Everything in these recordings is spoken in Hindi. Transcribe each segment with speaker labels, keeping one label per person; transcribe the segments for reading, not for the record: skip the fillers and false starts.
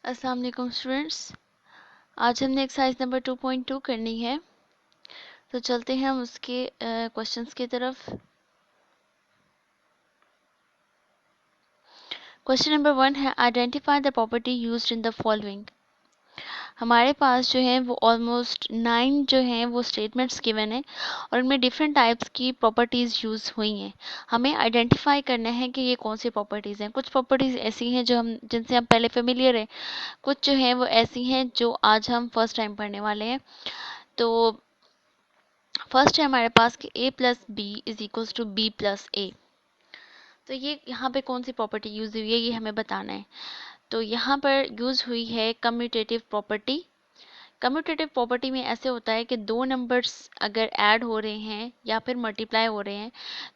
Speaker 1: अस्सलाम वालेकुम स्टूडेंट्स। आज हमने एक्सरसाइज नंबर 2.2 करनी है, तो चलते हैं हम उसके क्वेश्चंस की तरफ। क्वेश्चन नंबर 1 है identify the property used in the following. हमारे पास जो है वो ऑलमोस्ट 9 जो हैं वो स्टेटमेंट्स गिवन है और उनमें डिफरेंट टाइप्स की प्रॉपर्टीज़ यूज़ हुई हैं। हमें आइडेंटिफाई करना है कि ये कौन सी प्रॉपर्टीज़ हैं। कुछ प्रॉपर्टीज़ ऐसी हैं जो हम जिनसे हम पहले फेमिलियर हैं, कुछ जो हैं वो ऐसी हैं जो आज हम फर्स्ट टाइम पढ़ने वाले हैं। तो फर्स्ट है हमारे पास कि a plus B is equals to B plus A. तो ये यहाँ पे कौन सी प्रॉपर्टी यूज हुई है ये हमें बताना है। तो यहाँ पर यूज हुई है कम्यूटेटिव प्रॉपर्टी। कम्यूटेटिव प्रॉपर्टी में ऐसे होता है कि दो नंबर्स अगर ऐड हो रहे हैं या फिर मल्टीप्लाई हो रहे हैं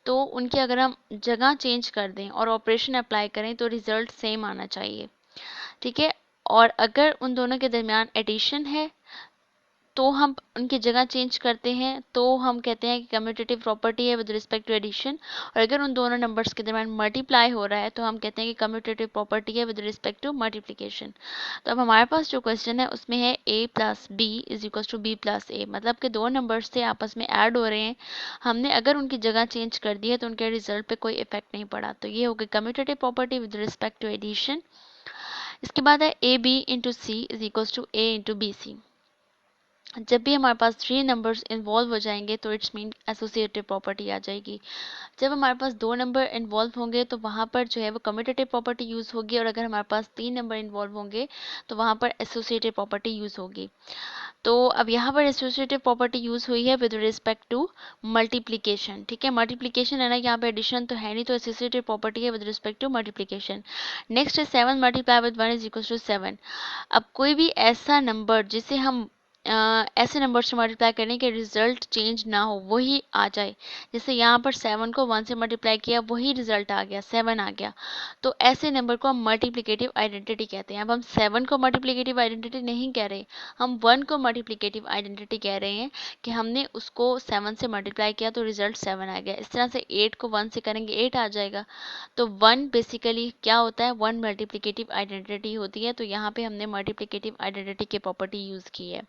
Speaker 1: तो उनकी अगर हम जगह चेंज कर दें और ऑपरेशन अप्लाई करें तो रिजल्ट सेम आना चाहिए। ठीक है। और अगर उन दोनों के दरमियान एडिशन है तो हम उनकी जगह चेंज करते हैं तो हम कहते हैं कि कम्यूटेटिव प्रॉपर्टी है विद रिस्पेक्ट टू एडिशन। और अगर उन दोनों नंबर्स के दरमियान मल्टीप्लाई हो रहा है तो हम कहते हैं कि कम्यूटेटिव प्रॉपर्टी है विद रिस्पेक्ट टू मल्टीप्लिकेशन। तो अब हमारे पास जो क्वेश्चन है उसमें है a plus B is equal to B plus A, मतलब कि दो नंबर्स से आपस में ऐड हो रहे हैं, हमने अगर उनकी जगह चेंज कर दी है तो उनके रिजल्ट पे कोई इफेक्ट नहीं पड़ा। तो ये हो गई commutative property with respect to addition. इसके बाद है ए b into c is equal to a into b c. जब भी हमारे पास थ्री नंबर्स इन्वॉल्व हो जाएंगे तो इट्स मीन एसोसिएटिव प्रॉपर्टी आ जाएगी। जब हमारे पास दो नंबर इन्वॉल्व होंगे तो वहाँ पर जो है वो कम्यूटेटिव प्रॉपर्टी यूज़ होगी और अगर हमारे पास तीन नंबर इन्वॉल्व होंगे तो वहाँ पर एसोसिएटिव प्रॉपर्टी यूज़ होगी। तो अब यहाँ पर एसोसिएटिव प्रॉपर्टी यूज़ हुई है विद रिस्पेक्ट टू मल्टीप्लिकेशन। ठीक है, मल्टीप्लिकेशन है ना, यहाँ पे एडिशन तो है नहीं, तो एसोसिएटिव प्रॉपर्टी है with respect to multiplication. Next है 7 multiply with 1 is equal to 7। अब कोई भी ऐसा नंबर जिसे हम ऐसे नंबर से मल्टीप्लाई करने के रिजल्ट चेंज ना हो वही आ जाए। जैसे यहाँ पर 7 को 1 से मल्टीप्लाई किया वही रिजल्ट आ गया, 7 आ गया, तो ऐसे नंबर को हम मल्टीप्लिकेटिव आइडेंटिटी कहते हैं। अब हम 7 को मल्टीप्लिकेटिव आइडेंटिटी नहीं कह रहे, हम 1 को मल्टीप्लिकेटिव आइडेंटिटी कह रहे हैं कि हमने उसको 7 से मल्टीप्लाई किया तो रिजल्ट 7 आ गया। इस तरह से 8 को 1 से करेंगे 8 आ जाएगा। तो 1 बेसिकली क्या होता है, 1 मल्टीप्लिकेटिव आइडेंटिटी होती है। तो यहाँ पे हमने मल्टीप्लिकेटिव आइडेंटिटी की प्रॉपर्टी यूज़ की है।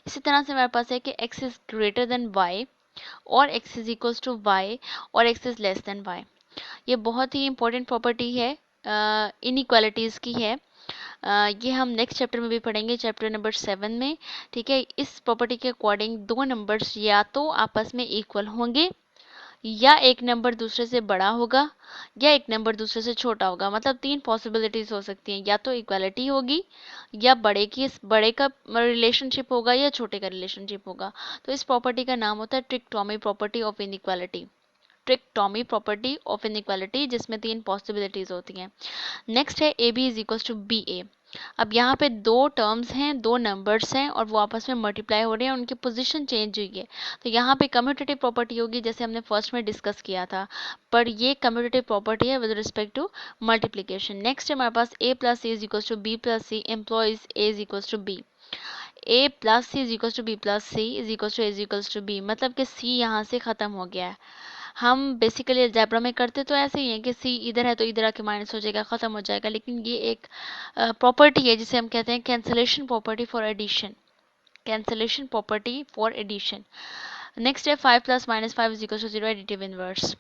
Speaker 1: इसी तरह से हमारे पास है कि x is greater than y और x is equals to y और x is less than y। ये बहुत ही इंपॉर्टेंट प्रॉपर्टी है, इनइक्वालिटीज़ की है। ये हम नेक्स्ट चैप्टर में भी पढ़ेंगे, चैप्टर नंबर 7 में। ठीक है, इस प्रॉपर्टी के अकॉर्डिंग दो नंबर्स या तो आपस में इक्वल होंगे या एक नंबर दूसरे से बड़ा होगा या एक नंबर दूसरे से छोटा होगा। मतलब तीन पॉसिबिलिटीज हो सकती हैं, या तो इक्वालिटी होगी या बड़े का रिलेशनशिप होगा या छोटे का रिलेशनशिप होगा। तो इस प्रॉपर्टी का नाम होता है trichotomy property of inequality. Trichotomy property of inequality, जिसमें तीन पॉसिबिलिटीज होती हैं। नेक्स्ट है ए B is equals to B A. अब यहाँ पे दो टर्म्स हैं, दो नंबर्स हैं और वो आपस में मल्टीप्लाई हो रहे हैं, उनकी पोजीशन चेंज हुई है। तो यहाँ पे कम्यूटेटिव प्रॉपर्टी होगी जैसे हमने फर्स्ट में डिस्कस किया था, पर ये कम्यूटेटिव प्रॉपर्टी है with respect to multiplication. Next है हमारे पास A plus C is equals to B plus C implies A is equals to B. A plus C is equals to B plus C is equals to A is equals to B, मतलब कि सी यहाँ से खत्म हो गया है। हम बेसिकली अलजेब्रा में करते तो ऐसे ही है कि सी इधर है तो इधर आके माइनस हो जाएगा, खत्म हो जाएगा, लेकिन ये एक प्रॉपर्टी है जिसे हम कहते हैं cancellation property for addition. Cancellation property for addition. Next है 5 plus minus 5 is equal to 0 additive inverse.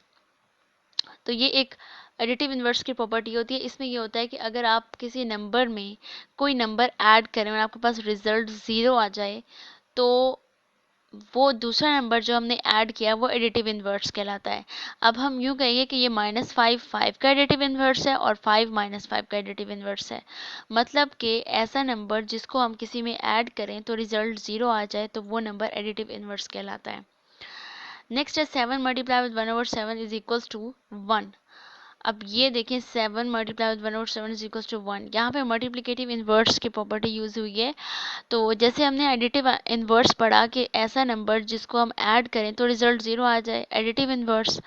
Speaker 1: तो ये एक एडिटिव इनवर्स की प्रॉपर्टी होती है। इसमें ये होता है कि अगर आप किसी नंबर में कोई नंबर ऐड करें और आपके पास रिजल्ट 0 आ जाए तो वो दूसरा नंबर जो हमने ऐड किया वो एडिटिव इनवर्स कहलाता है। अब हम यूँ कहेंगे कि ये -5 5 का एडिटिव इनवर्स है और 5 -5 का एडिटिव इनवर्स है। मतलब कि ऐसा नंबर जिसको हम किसी में ऐड करें तो रिजल्ट 0 आ जाए तो वो नंबर एडिटिव इनवर्स कहलाता है। नेक्स्ट है 7 multiply with 1/7 is equals to 1। अब ये देखें 7 multiply with 1/7 is equals to 1। यहाँ पे मल्टीप्लिकेटिव इनवर्स की प्रॉपर्टी यूज हुई है। तो जैसे हमने एडिटिव इनवर्स पढ़ा कि ऐसा नंबर जिसको हम ऐड करें तो रिजल्ट 0 आ जाए, एडिटिव इनवर्स।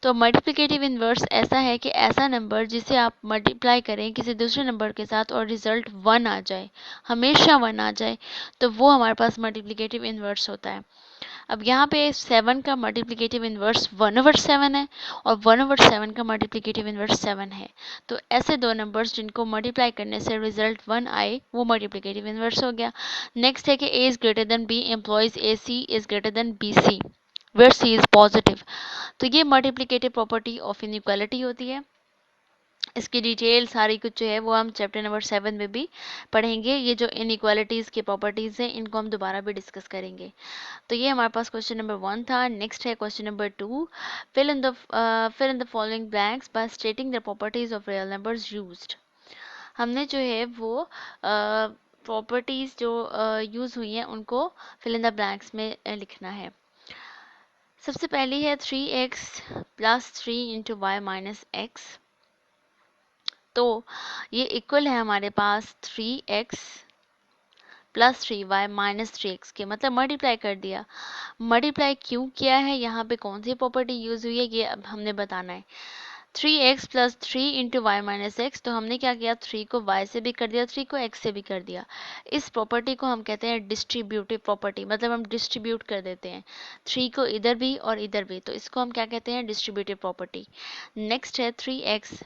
Speaker 1: तो मल्टीप्लिकेटिव इनवर्स ऐसा है कि ऐसा नंबर जिसे आप मल्टीप्लाई करें किसी दूसरे नंबर के साथ और रिजल्ट 1 आ जाए, हमेशा 1 आ जाए, तो वो हमारे पास मल्टीप्लिकेटिव इनवर्स होता है। अब यहाँ पे 7 का मल्टीप्लिकेटिव इन्वर्स 1/7 है और 1/7 का मल्टीप्लिकेटिव इन्वर्स 7 है। तो ऐसे दो नंबर्स जिनको मल्टीप्लाई करने से रिजल्ट 1 आए वो मल्टीप्लिकेटिव इन्वर्स हो गया। नेक्स्ट है कि A is greater than B implies A C is greater than B C where C is positive. तो ये मल्टीप्लिकेटिव प्रॉपर्टी ऑफ इनइक्वालिटी होती है। इसकी डिटेल सारी कुछ जो है वो हम चैप्टर नंबर 7 में भी पढ़ेंगे। ये जो इनइक्वालिटीज़ की प्रॉपर्टीज़ हैं इनको हम दोबारा भी डिस्कस करेंगे। तो ये हमारे पास क्वेश्चन नंबर 1 था। नेक्स्ट है question number 2। Fill in the following blanks by stating the properties of real numbers used. हमने जो है वो प्रॉपर्टीज़ जो यूज़ हुई हैं उनको फिल इन द ब्लैंक्स में लिखना है। सबसे पहली है 3x plus 3 into y minus x. तो ये इक्वल है हमारे पास 3x plus 3y minus 3x के, मतलब मल्टीप्लाई कर दिया। मल्टीप्लाई क्यों किया है, यहाँ पे कौन सी प्रॉपर्टी यूज हुई है ये अब हमने बताना है। 3x plus 3 into y minus x, तो हमने क्या किया 3 को y से भी कर दिया 3 को x से भी कर दिया। इस प्रॉपर्टी को हम कहते हैं डिस्ट्रीब्यूटिव प्रॉपर्टी, मतलब हम डिस्ट्रीब्यूट कर देते हैं 3 को इधर भी और इधर भी, तो इसको हम क्या कहते हैं डिस्ट्रीब्यूटिव प्रॉपर्टी। नेक्स्ट है 3x।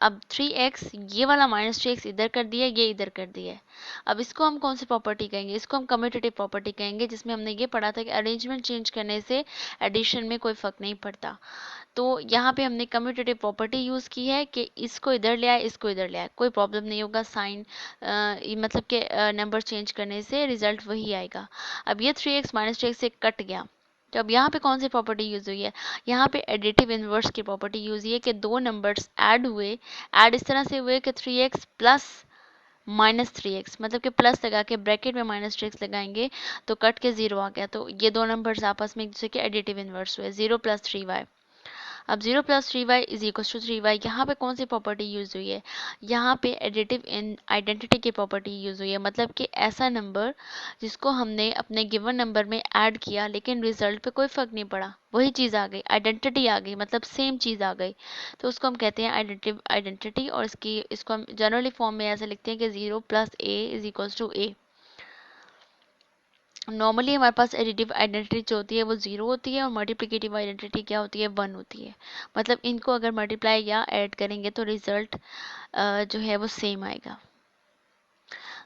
Speaker 1: अब 3x ये वाला माइनस 3x इधर कर दिया ये इधर कर दिया है। अब इसको हम कौन सी प्रॉपर्टी कहेंगे, इसको हम कम्यूटेटिव प्रॉपर्टी कहेंगे, जिसमें हमने ये पढ़ा था कि अरेंजमेंट चेंज करने से एडिशन में कोई फर्क नहीं पड़ता। तो यहाँ पे हमने कम्यूटेटिव प्रॉपर्टी यूज़ की है कि इसको इधर ले आए इसको इधर ले आए, कोई प्रॉब्लम नहीं होगा साइन मतलब कि नंबर चेंज करने से रिजल्ट वही आएगा। अब ये 3x माइनस 3x से कट गया, तो अब यहाँ पे कौन सी प्रॉपर्टी यूज हुई है, यहाँ पे एडिटिव इनवर्स की प्रॉपर्टी यूज हुई है कि दो नंबर्स ऐड हुए, ऐड इस तरह से हुए कि 3x प्लस माइनस 3x, मतलब कि प्लस लगा के ब्रैकेट में माइनस 3x लगाएंगे तो कट के 0 आ गया। तो ये दो नंबर्स आपस में एक दूसरे के एडिटिव इनवर्स हुए 0 प्लस 3y। अब 0 plus 3y is equal to 3y, यहाँ पे कौन सी प्रॉपर्टी यूज हुई है, यहाँ पे एडिटिव इन आइडेंटिटी की प्रॉपर्टी यूज हुई है, मतलब कि ऐसा नंबर जिसको हमने अपने गिवन नंबर में ऐड किया लेकिन रिजल्ट पे कोई फर्क नहीं पड़ा, वही चीज़ आ गई, आइडेंटिटी आ गई, मतलब सेम चीज़ आ गई, तो उसको हम कहते हैं आइडेंटिव आइडेंटिटी। और इसको हम जनरली फॉर्म में ऐसे लिखते हैं कि 0 plus a is equal to a। Normally हमारे पास एडिटिव आइडेंटिटी जो होती है वो 0 होती है और मल्टीप्लिकेटिव आइडेंटिटी क्या होती है 1 होती है, मतलब इनको अगर मल्टीप्लाई या ऐड करेंगे तो रिजल्ट जो है वो सेम आएगा।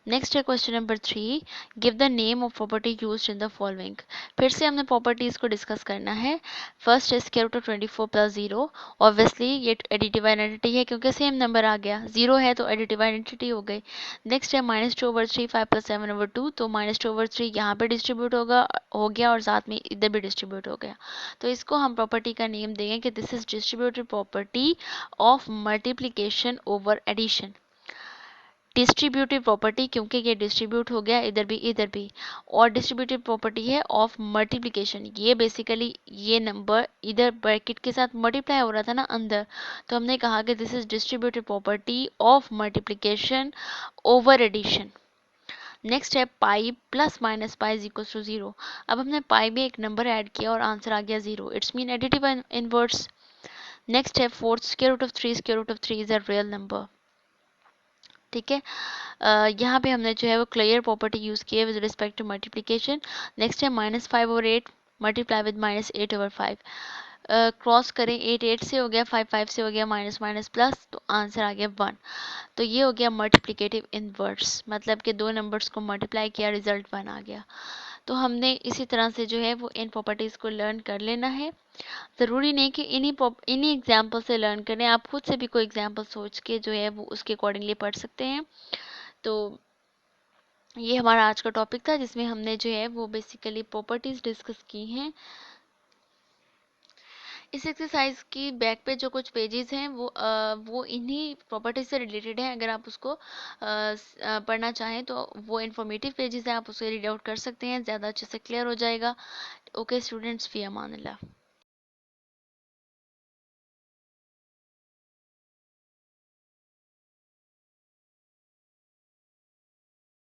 Speaker 1: नेक्स्ट है question number 3। Give the name of property used in the following. फिर से हमने प्रॉपर्टीज को डिस्कस करना है। फर्स्ट है square root of 24 plus 0। Obviously ये एडिटिव आइडेंटिटी है क्योंकि सेम नंबर आ गया, 0 है तो एडिटिव आइडेंटिटी हो गई। नेक्स्ट है -2/3 5 + 7/2, तो -2/3 यहाँ पे डिस्ट्रीब्यूट हो गया और साथ में इधर भी डिस्ट्रीब्यूट हो गया, तो इसको हम प्रॉपर्टी का नेम देंगे कि this is distributive property of multiplication over addition. Distributive property क्योंकि ये डिस्ट्रीब्यूट हो गया इधर भी, और डिस्ट्रीब्यूटिव प्रॉपर्टी है ऑफ मल्टीप्लिकेशन, ये बेसिकली ये नंबर इधर ब्रैकेट के साथ मल्टीप्लाई हो रहा था ना अंदर, तो हमने कहा कि this is distributive property of multiplication over addition. Next है pi plus minus pi is equal to 0। अब हमने पाई में एक नंबर ऐड किया और आंसर आ गया 0, it's mean additive inverse. Next है fourth square root of 3 is a real number. ठीक है, यहाँ पे हमने जो है वो क्लियर प्रॉपर्टी यूज़ की है with respect to multiplication. Next है -5/8 मल्टीप्लाई विद -8/5। क्रॉस करें 8 8 से हो गया 5 5 से हो गया माइनस माइनस प्लस, तो आंसर आ गया 1। तो ये हो गया मल्टीप्लिकेटिव इनवर्स, मतलब कि दो नंबर्स को मल्टीप्लाई किया रिजल्ट 1 आ गया। तो हमने इसी तरह से जो है वो इन प्रॉपर्टीज़ को लर्न कर लेना है। ज़रूरी नहीं कि इन्हीं एग्जाम्पल से लर्न करें, आप खुद से भी कोई एग्जाम्पल सोच के जो है वो उसके अकॉर्डिंगली पढ़ सकते हैं। तो ये हमारा आज का टॉपिक था जिसमें हमने जो है वो बेसिकली प्रॉपर्टीज़ डिस्कस की हैं। इस एक्सरसाइज की बैक पे जो कुछ पेजेस हैं वो इन्हीं प्रॉपर्टीज से रिलेटेड हैं। अगर आप उसको पढ़ना चाहें तो वो इन्फॉर्मेटिव पेजेस हैं, आप उसे रीड आउट कर सकते हैं, ज़्यादा अच्छे से क्लियर हो जाएगा। ओके स्टूडेंट्स, फी अमान अल्लाह।